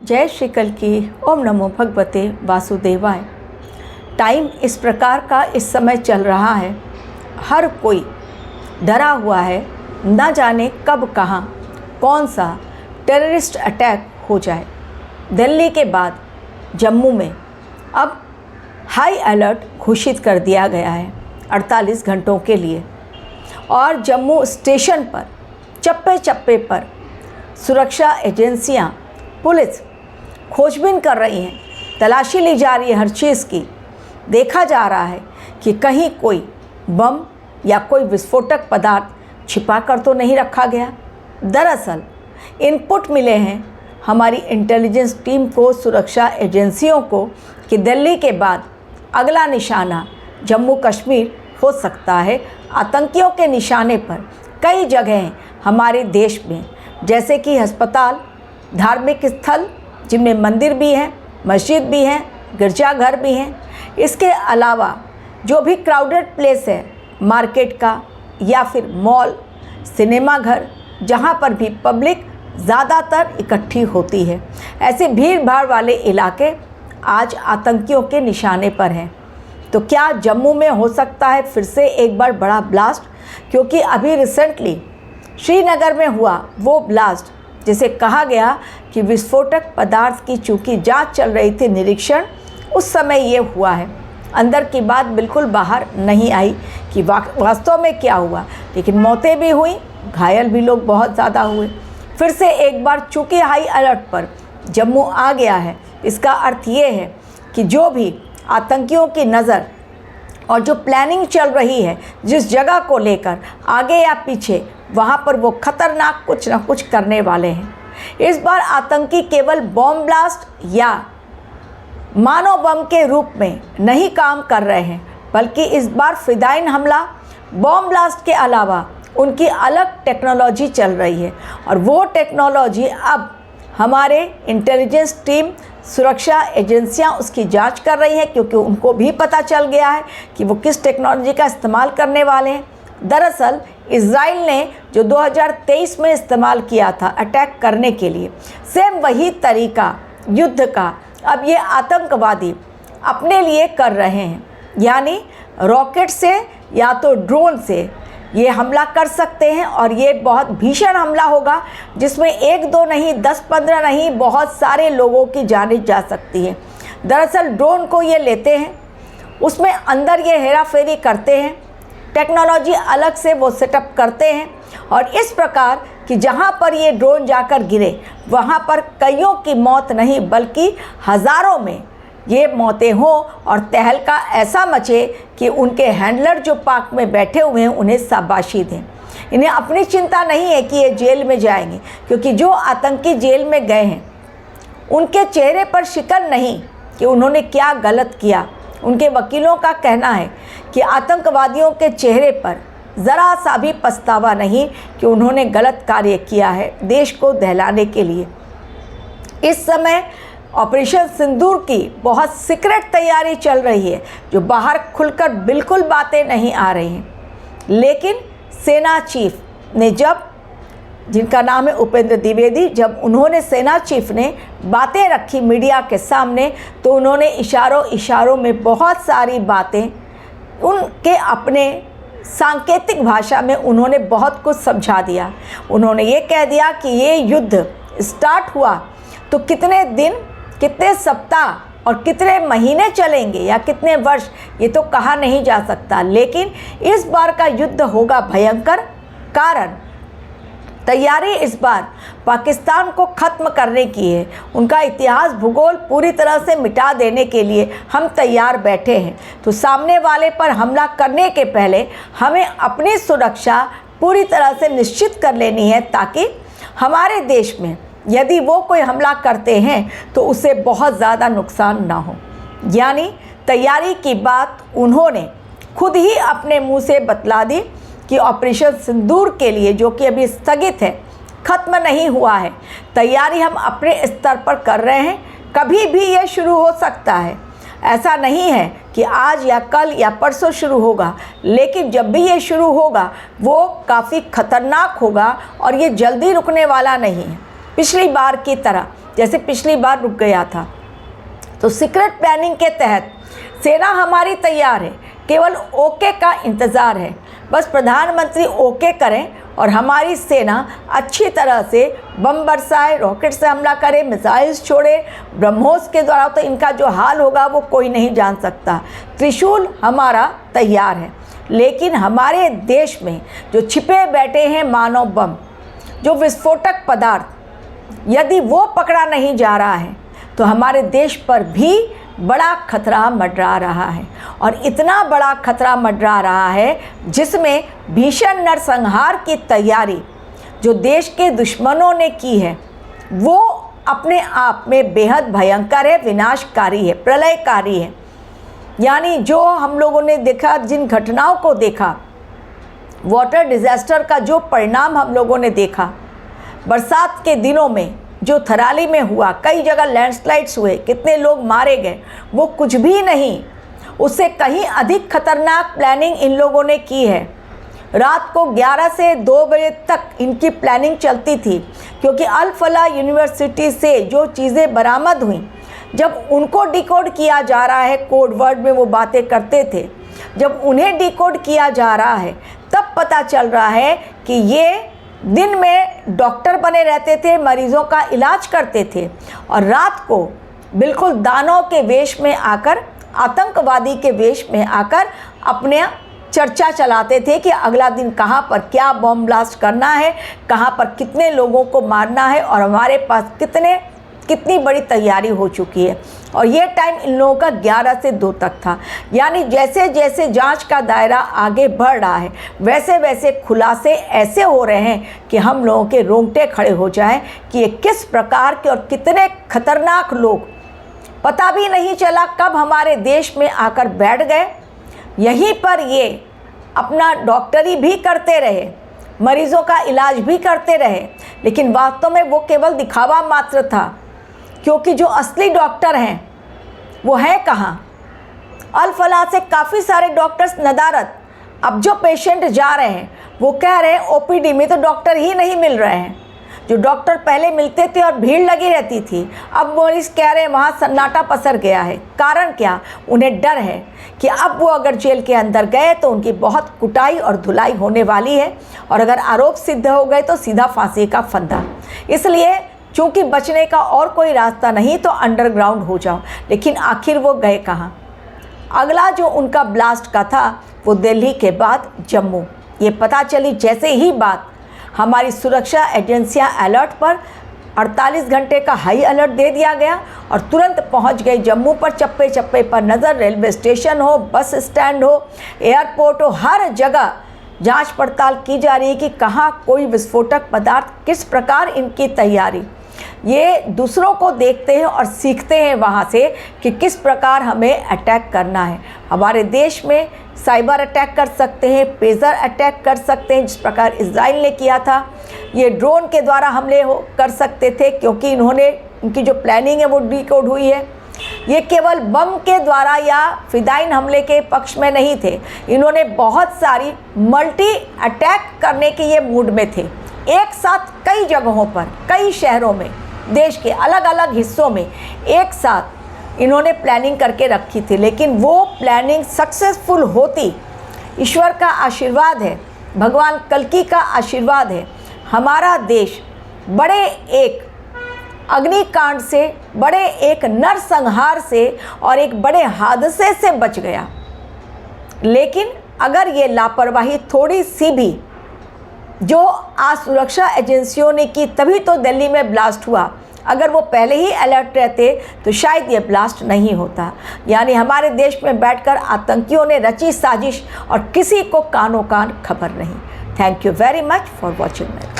जय श्री कल की। ओम नमो भगवते वासुदेवाय। टाइम इस प्रकार का इस समय चल रहा है, हर कोई डरा हुआ है, ना जाने कब कहाँ कौन सा टेररिस्ट अटैक हो जाए। दिल्ली के बाद जम्मू में अब हाई अलर्ट घोषित कर दिया गया है 48 घंटों के लिए, और जम्मू स्टेशन पर चप्पे चप्पे पर सुरक्षा एजेंसियां, पुलिस खोजबीन कर रही हैं, तलाशी ली जा रही है हर चीज़ की। देखा जा रहा है कि कहीं कोई बम या कोई विस्फोटक पदार्थ छिपा कर तो नहीं रखा गया। दरअसल इनपुट मिले हैं हमारी इंटेलिजेंस टीम को, सुरक्षा एजेंसियों को, कि दिल्ली के बाद अगला निशाना जम्मू कश्मीर हो सकता है। आतंकियों के निशाने पर कई जगह हमारे देश में, जैसे कि अस्पताल, धार्मिक स्थल जिनमें मंदिर भी हैं, मस्जिद भी हैं, गिरजाघर भी हैं। इसके अलावा जो भी क्राउडेड प्लेस है, मार्केट का या फिर मॉल, सिनेमा घर, जहाँ पर भी पब्लिक ज़्यादातर इकट्ठी होती है, ऐसे भीड़ भाड़ वाले इलाके आज आतंकियों के निशाने पर हैं। तो क्या जम्मू में हो सकता है फिर से एक बार बड़ा ब्लास्ट? क्योंकि अभी रिसेंटली श्रीनगर में हुआ वो ब्लास्ट, जिसे कहा गया कि विस्फोटक पदार्थ की चूँकि जांच चल रही थी, निरीक्षण, उस समय ये हुआ है। अंदर की बात बिल्कुल बाहर नहीं आई कि वास्तव में क्या हुआ, लेकिन मौतें भी हुई, घायल भी लोग बहुत ज़्यादा हुए। फिर से एक बार चूँकि हाई अलर्ट पर जम्मू आ गया है, इसका अर्थ ये है कि जो भी आतंकियों की नज़र और जो प्लानिंग चल रही है जिस जगह को लेकर, आगे या पीछे, वहाँ पर वो खतरनाक कुछ न कुछ करने वाले हैं। इस बार आतंकी केवल बॉम्ब ब्लास्ट या मानव बम के रूप में नहीं काम कर रहे हैं, बल्कि इस बार फिदाइन हमला, बॉम्ब ब्लास्ट के अलावा उनकी अलग टेक्नोलॉजी चल रही है। और वो टेक्नोलॉजी अब हमारे इंटेलिजेंस टीम, सुरक्षा एजेंसियां उसकी जांच कर रही हैं, क्योंकि उनको भी पता चल गया है कि वो किस टेक्नोलॉजी का इस्तेमाल करने वाले हैं। दरअसल इज़राइल ने जो 2023 में इस्तेमाल किया था अटैक करने के लिए, सेम वही तरीका युद्ध का अब ये आतंकवादी अपने लिए कर रहे हैं। यानी रॉकेट से या तो ड्रोन से ये हमला कर सकते हैं, और ये बहुत भीषण हमला होगा, जिसमें 1-2 नहीं, 10-15 नहीं, बहुत सारे लोगों की जानें जा सकती है। दरअसल ड्रोन को ये लेते हैं, उसमें अंदर ये हेरा फेरी करते हैं, टेक्नोलॉजी अलग से वो सेटअप करते हैं, और इस प्रकार कि जहाँ पर ये ड्रोन जाकर गिरे वहाँ पर कईयों की मौत नहीं, बल्कि हज़ारों में ये मौतें हों, और तहलका ऐसा मचे कि उनके हैंडलर जो पार्क में बैठे हुए हैं उन्हें शाबाशी दें। इन्हें अपनी चिंता नहीं है कि ये जेल में जाएंगे, क्योंकि जो आतंकी जेल में गए हैं उनके चेहरे पर शिकन नहीं कि उन्होंने क्या गलत किया। उनके वकीलों का कहना है कि आतंकवादियों के चेहरे पर ज़रा सा भी पछतावा नहीं कि उन्होंने गलत कार्य किया है देश को दहलाने के लिए। इस समय ऑपरेशन सिंदूर की बहुत सीक्रेट तैयारी चल रही है, जो बाहर खुलकर बिल्कुल बातें नहीं आ रही हैं। लेकिन सेना चीफ ने, जब, जिनका नाम है उपेंद्र द्विवेदी, जब उन्होंने, सेना चीफ ने बातें रखी मीडिया के सामने, तो उन्होंने इशारों में बहुत सारी बातें, उनके अपने सांकेतिक भाषा में उन्होंने बहुत कुछ समझा दिया। उन्होंने ये कह दिया कि ये युद्ध स्टार्ट हुआ तो कितने दिन, कितने सप्ताह और कितने महीने चलेंगे या कितने वर्ष, ये तो कहा नहीं जा सकता। लेकिन इस बार का युद्ध होगा भयंकर, कारण तैयारी इस बार पाकिस्तान को ख़त्म करने की है। उनका इतिहास, भूगोल पूरी तरह से मिटा देने के लिए हम तैयार बैठे हैं। तो सामने वाले पर हमला करने के पहले हमें अपनी सुरक्षा पूरी तरह से निश्चित कर लेनी है, ताकि हमारे देश में यदि वो कोई हमला करते हैं तो उसे बहुत ज़्यादा नुकसान ना हो। यानी तैयारी की बात उन्होंने खुद ही अपने मुंह से बतला दी कि ऑपरेशन सिंदूर के लिए, जो कि अभी स्थगित है, ख़त्म नहीं हुआ है, तैयारी हम अपने स्तर पर कर रहे हैं। कभी भी ये शुरू हो सकता है, ऐसा नहीं है कि आज या कल या परसों शुरू होगा, लेकिन जब भी ये शुरू होगा वो काफ़ी खतरनाक होगा, और ये जल्दी रुकने वाला नहीं है। पिछली बार की तरह जैसे पिछली बार रुक गया था। तो सीक्रेट प्लानिंग के तहत सेना हमारी तैयार है, केवल ओके का इंतज़ार है। बस प्रधानमंत्री ओके करें और हमारी सेना अच्छी तरह से बम बरसाए, रॉकेट से हमला करे, मिसाइल्स छोड़े, ब्रह्मोस के द्वारा तो इनका जो हाल होगा वो कोई नहीं जान सकता। त्रिशूल हमारा तैयार है, लेकिन हमारे देश में जो छिपे बैठे हैं मानव बम, जो विस्फोटक पदार्थ, यदि वो पकड़ा नहीं जा रहा है तो हमारे देश पर भी बड़ा खतरा मंडरा रहा है। और इतना बड़ा खतरा मंडरा रहा है जिसमें भीषण नरसंहार की तैयारी जो देश के दुश्मनों ने की है वो अपने आप में बेहद भयंकर है, विनाशकारी है, प्रलयकारी है। यानी जो हम लोगों ने देखा, जिन घटनाओं को देखा, वाटर डिज़ास्टर का जो परिणाम हम लोगों ने देखा, बरसात के दिनों में जो थराली में हुआ, कई जगह लैंडस्लाइड्स हुए, कितने लोग मारे गए, वो कुछ भी नहीं, उससे कहीं अधिक खतरनाक प्लानिंग इन लोगों ने की है। रात को 11 से 2 बजे तक इनकी प्लानिंग चलती थी, क्योंकि अल फलाह यूनिवर्सिटी से जो चीज़ें बरामद हुई, जब उनको डिकोड किया जा रहा है, कोड वर्ड में वो बातें करते थे, जब उन्हें डिकोड किया जा रहा है तब पता चल रहा है कि ये दिन में डॉक्टर बने रहते थे, मरीज़ों का इलाज करते थे, और रात को बिल्कुल दानव के वेश में आकर, आतंकवादी के वेश में आकर अपने चर्चा चलाते थे कि अगला दिन कहाँ पर क्या बम ब्लास्ट करना है, कहाँ पर कितने लोगों को मारना है, और हमारे पास कितनी बड़ी तैयारी हो चुकी है। और ये टाइम इन लोगों का 11 से 2 तक था। यानी जैसे जैसे जांच का दायरा आगे बढ़ रहा है, वैसे वैसे खुलासे ऐसे हो रहे हैं कि हम लोगों के रोंगटे खड़े हो जाएं कि ये किस प्रकार के और कितने खतरनाक लोग, पता भी नहीं चला कब हमारे देश में आकर बैठ गए। यहीं पर ये अपना डॉक्टरी भी करते रहे, मरीज़ों का इलाज भी करते रहे, लेकिन वास्तव में वो केवल दिखावा मात्र था, क्योंकि जो असली डॉक्टर हैं वो हैं कहाँ। अल फलाह से काफ़ी सारे डॉक्टर्स नदारत, अब जो पेशेंट जा रहे हैं वो कह रहे हैं ओपीडी में तो डॉक्टर ही नहीं मिल रहे हैं। जो डॉक्टर पहले मिलते थे और भीड़ लगी रहती थी, अब मरीज कह रहे हैं वहाँ सन्नाटा पसर गया है। कारण क्या? उन्हें डर है कि अब वो अगर जेल के अंदर गए तो उनकी बहुत कुटाई और धुलाई होने वाली है, और अगर आरोप सिद्ध हो गए तो सीधा फांसी का फंदा। इसलिए चूँकि बचने का और कोई रास्ता नहीं तो अंडरग्राउंड हो जाओ। लेकिन आखिर वो गए कहाँ? अगला जो उनका ब्लास्ट का था वो दिल्ली के बाद जम्मू। ये पता चली जैसे ही बात, हमारी सुरक्षा एजेंसियां अलर्ट पर, 48 घंटे का हाई अलर्ट दे दिया गया और तुरंत पहुंच गई जम्मू पर। चप्पे चप्पे पर नज़र, रेलवे स्टेशन हो, बस स्टैंड हो, एयरपोर्ट हो, हर जगह जांच पड़ताल की जा रही है कि कहाँ कोई विस्फोटक पदार्थ, किस प्रकार इनकी तैयारी। ये दूसरों को देखते हैं और सीखते हैं वहाँ से कि किस प्रकार हमें अटैक करना है। हमारे देश में साइबर अटैक कर सकते हैं, पेजर अटैक कर सकते हैं, जिस प्रकार इजराइल ने किया था। ये ड्रोन के द्वारा हमले कर सकते थे, क्योंकि इनकी जो प्लानिंग है वो डिकोड हुई है। ये केवल बम के द्वारा या फिदाइन हमले के पक्ष में नहीं थे, इन्होंने बहुत सारी मल्टी अटैक करने के ये मूड में थे। एक साथ कई जगहों पर, कई शहरों में, देश के अलग अलग हिस्सों में एक साथ इन्होंने प्लानिंग करके रखी थी। लेकिन वो प्लानिंग सक्सेसफुल होती, ईश्वर का आशीर्वाद है, भगवान कल्कि का आशीर्वाद है। हमारा देश बड़े एक अग्निकांड से, बड़े एक नरसंहार से और एक बड़े हादसे से बच गया। लेकिन अगर ये लापरवाही थोड़ी सी भी जो आज सुरक्षा एजेंसियों ने की, तभी तो दिल्ली में ब्लास्ट हुआ। अगर वो पहले ही अलर्ट रहते तो शायद ये ब्लास्ट नहीं होता। यानी हमारे देश में बैठकर आतंकियों ने रची साजिश और किसी को कानों कान खबर नहीं। Thank you very much for watching.